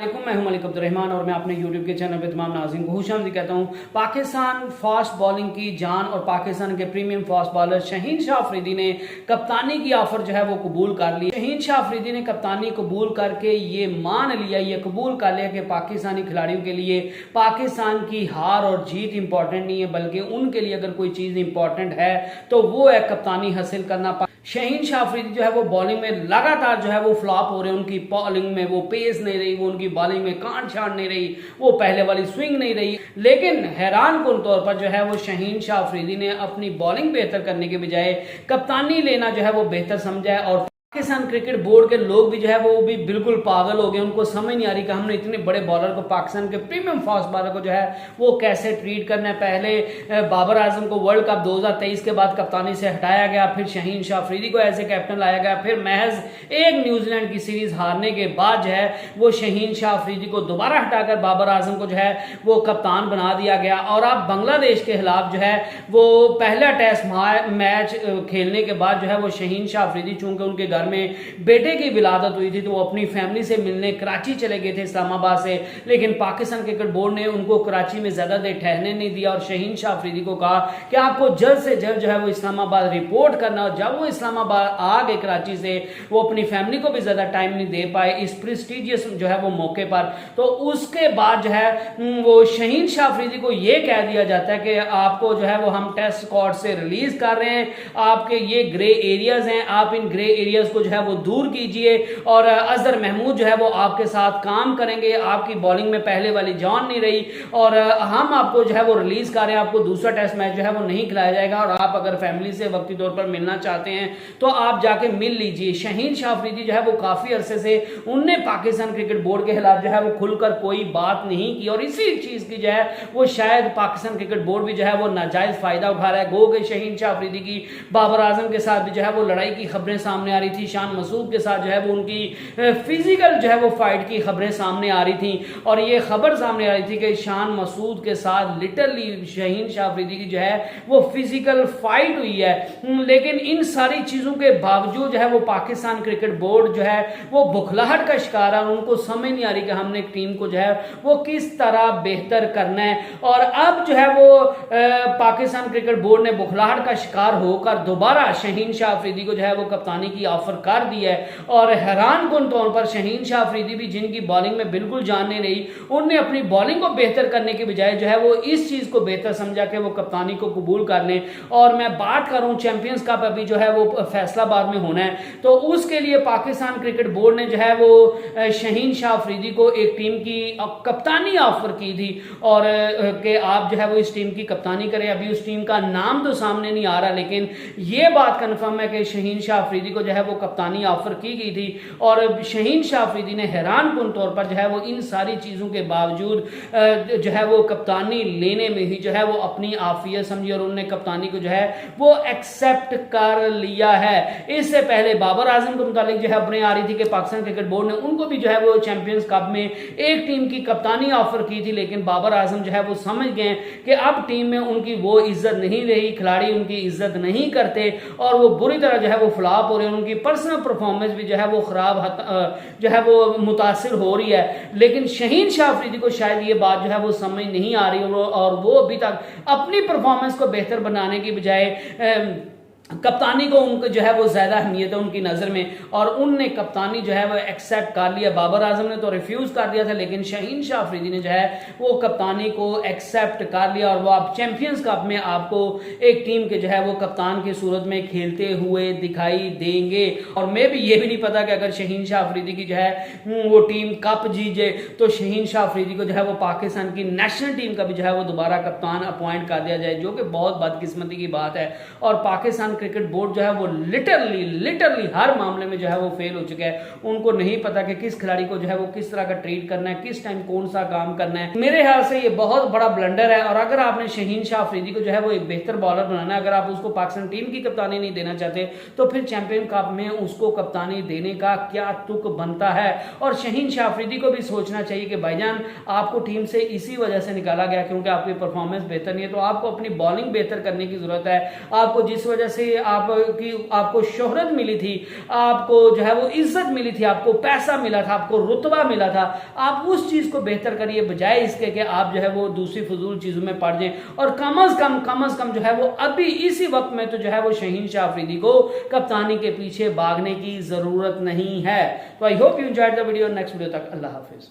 मैं हूं मलिक अब्दुर्रहमान और मैं अपने YouTube के चैनल पे तमाम नाज़रीन को खुशामदीद कहता हूं। पाकिस्तान फास्ट बॉलिंग की जान और पाकिस्तान के premium fast bowler Shaheen Shah Afridi ने कप्तानी की ऑफर जो है वो कबूल कर ली। शहीन शाह अफरीदी ने कप्तानी कबूल करके ये मान लिया, ये कबूल कर लिया कि पाकिस्तानी खिलाड़ियों के लिए पाकिस्तान की हार और जीत इंपॉर्टेंट नहीं है, बल्कि उनके लिए अगर कोई चीज़ इंपॉर्टेंट है तो वो है कप्तानी हासिल करना। शहीन शाह अफरीदी जो है वो बॉलिंग में लगातार जो है वो फ्लॉप हो रहे हैं। उनकी बॉलिंग में वो पेस नहीं रही, वो उनकी बॉलिंग में काट छाट नहीं रही, वो पहले वाली स्विंग नहीं रही। लेकिन हैरान कुन तौर पर जो है वो शहीन शाह अफरीदी ने अपनी बॉलिंग बेहतर करने के बजाय कप्तानी लेना जो है वो बेहतर समझा है। और पाकिस्तान क्रिकेट बोर्ड के लोग भी जो है वो भी बिल्कुल पागल हो गए। उनको समझ नहीं आ रही कि हमने इतने बड़े बॉलर को, पाकिस्तान के प्रीमियम फास्ट बॉलर को जो है वो कैसे ट्रीट करना है। पहले बाबर आजम को वर्ल्ड कप 2023 के बाद कप्तानी से हटाया गया, फिर शहीन शाह अफरीदी को ऐसे कैप्टन लाया गया, फिर महज एक न्यूजीलैंड की सीरीज हारने के बाद जो है वो शहीन शाह अफरीदी को दोबारा हटाकर बाबर आजम को जो है वो कप्तान बना दिया गया। और अब बांग्लादेश के खिलाफ जो है वो पहला टेस्ट मैच खेलने के बाद जो है वो शहीन शाह अफरीदी, चूंकि उनके में बेटे की विलादत हुई थी तो वो अपनी फैमिली से मिलने कराची चले गए थे इस्लामाबाद से, लेकिन पाकिस्तान क्रिकेट बोर्ड ने उनको कराची में ज्यादा देर ठहरने नहीं दिया और शहीन शाह अफरीदी को कहा कि आपको जल्द से जल्द जो है वो इस्लामाबाद रिपोर्ट करना। और जब वो इस्लामाबाद आ गए कराची से, वो अपनी फैमिली को भी ज्यादा टाइम नहीं दे पाए इस प्रेस्टिजियस जो है वो मौके पर। तो उसके बाद जो है वो शहीन शाह अफरीदी को ये कह दिया जाता है कि आपको जो है वो हम टेस्ट स्क्वाड से रिलीज कर रहे हैं, आपके ये ग्रे एरियाज हैं, आप इन ग्रे एरियाज को जो है वो दूर कीजिए और अजहर महमूद जो है वो आपके साथ काम करेंगे। आपकी बॉलिंग में पहले वाली जान नहीं रही और हम आपको जो है वो रिलीज कर रहे हैं, आपको दूसरा टेस्ट मैच जो है वो नहीं खिलाया जाएगा और आप अगर फैमिली से वक्ती तौर पर मिलना चाहते हैं तो आप जाके मिल लीजिए। शहीन शाह अफरीदी जो है वो काफी अरसे से उनने पाकिस्तान क्रिकेट बोर्ड के खिलाफ जो है वो खुलकर कोई बात नहीं की और इसी चीज की जो है वो शायद पाकिस्तान क्रिकेट बोर्ड भी जो है वो नाजायज फायदा उठा रहा है। गो के शहीन शाह अफरीदी की बाबर आजम के साथ भी जो है वो लड़ाई की खबरें सामने आ रही थी, शान मसूद के साथ जो है वो उनकी फिजिकल जो है वो फाइट की खबरें सामने आ रही थी और ये खबर सामने आ रही थी कि शान मसूद के साथ लिटरली शहीन शाह अफरीदी की जो है वो फिजिकल फाइट हुई है। लेकिन इन सारी चीजों के बावजूद जो है वो पाकिस्तान क्रिकेट बोर्ड जो है वो बुखलाहट का शिकार है और उनको समझ नहीं आ रही कि हमने एक टीम को जो है वो किस तरह बेहतर करना है। और अब जो है वो पाकिस्तान क्रिकेट बोर्ड ने बुखलाहट का शिकार होकर दोबारा शहीन शाह अफरीदी को जो है वो कप्तानी की ऑफर कर दी है। और हैरान कुन तौर पर शहीन शाह अफरीदी भी, जिनकी बॉलिंग में बिल्कुल जान नहीं रही, उनने अपनी बॉलिंग को बेहतर करने के बजाय जो है वो इस चीज को बेहतर समझा कि वो कप्तानी को कबूल कर लें। और मैं बात करूं चैंपियंस कप अभी जो है वो फैसलाबाद में होना है, तो उसके लिए पाकिस्तान क्रिकेट बोर्ड ने जो है वो शहीन शाह अफरीदी को एक टीम की कप्तानी ऑफर की थी और कि आप जो है वो इस टीम की कप्तानी करें। अभी उस टीम का नाम तो सामने नहीं आ रहा, लेकिन ये बात कंफर्म है कि शहीन शाह अफरीदी को जो है वो कप्तानी ऑफर की गई थी। और शहीन शाह अफरीदी ने हैरान कुन तौर पर जो है वो इन सारी चीजों के बावजूद जो है वो कप्तानी लेने में ही जो है वो अपनी आफियत समझी और उन्होंने कप्तानी को जो है वो एक्सेप्ट कर लिया है। इससे पहले बाबर आजम के मुतालिक जो है खबरें आ रही थी कि पाकिस्तान क्रिकेट बोर्ड ने उनको भी जो है वो चैंपियंस कप में एक टीम की कप्तानी ऑफर की थी, लेकिन बाबर आजम जो है वो समझ गए कि अब टीम में उनकी वो इज्जत नहीं रही, खिलाड़ी उनकी इज्जत नहीं करते और वो बुरी तरह जो है वो फ्लॉप हो रहे हैं। उनकी पर्सनल परफॉर्मेंस भी जो है वो खराब जो है वो मुतासिर हो रही है। लेकिन शहीन शाह अफरीदी को शायद ये बात जो है वो समझ नहीं आ रही और वो अभी तक अपनी परफॉर्मेंस को बेहतर बनाने की बजाय कप्तानी को उनको जो है वो ज्यादा अहमियत है उनकी नजर में और उनने कप्तानी जो है वो एक्सेप्ट कर लिया। बाबर आजम ने तो रिफ्यूज कर दिया था, लेकिन शहीन शाह अफरीदी ने जो है वो कप्तानी को एक्सेप्ट कर लिया और वो आप चैंपियंस कप में आपको एक टीम के जो है वो कप्तान की सूरत में खेलते हुए दिखाई देंगे। और मैं भी ये भी नहीं पता कि अगर शहीन शाह अफरीदी की जो है वो टीम कप जीत जाए तो शहीन शाह अफरीदी को जो है वो पाकिस्तान की नेशनल टीम का भी जो है वो दोबारा कप्तान अपॉइंट कर दिया जाए, जो कि बहुत बदकिस्मती की बात है। और पाकिस्तान क्रिकेट बोर्ड जो है वो लिटरली हर मामले में जो है वो फेल हो चुका है। उनको नहीं पता कि किस खिलाड़ी को जो है वो किस तरह का ट्रीट करना है, किस टाइम कौन सा काम करना है। मेरे ख्याल से ये बहुत बड़ा ब्लंडर है और अगर आपने शहीन शाह अफरीदी को जो है वो एक बेहतर बॉलर बनाना है, अगर आप उसको पाकिस्तान टीम की कप्तानी नहीं देना चाहते तो फिर चैंपियन कप में उसको कप्तानी देने का क्या तुक बनता है। और शहीन शाह अफरीदी को भी सोचना चाहिए कि भाईजान आपको टीम से इसी वजह से निकाला गया क्योंकि आपकी परफॉर्मेंस बेहतर नहीं है, तो आपको अपनी बॉलिंग बेहतर करने की जरूरत है। आपको जिस वजह से से आपको शोहरत मिली थी, आपको जो है वो इज्जत मिली थी, आपको पैसा मिला था, आपको रुतबा मिला था, आप उस चीज को बेहतर करिए बजाय इसके कि आप जो है वो दूसरी फजूल चीजों में पड़ जाएं। और कम अज कम जो है वो अभी इसी वक्त में तो जो है वो शहीन शाह अफरीदी को कप्तानी के पीछे भागने की जरूरत नहीं है। तो I hope you enjoyed the video. Next video तक अल्लाह हाफिज।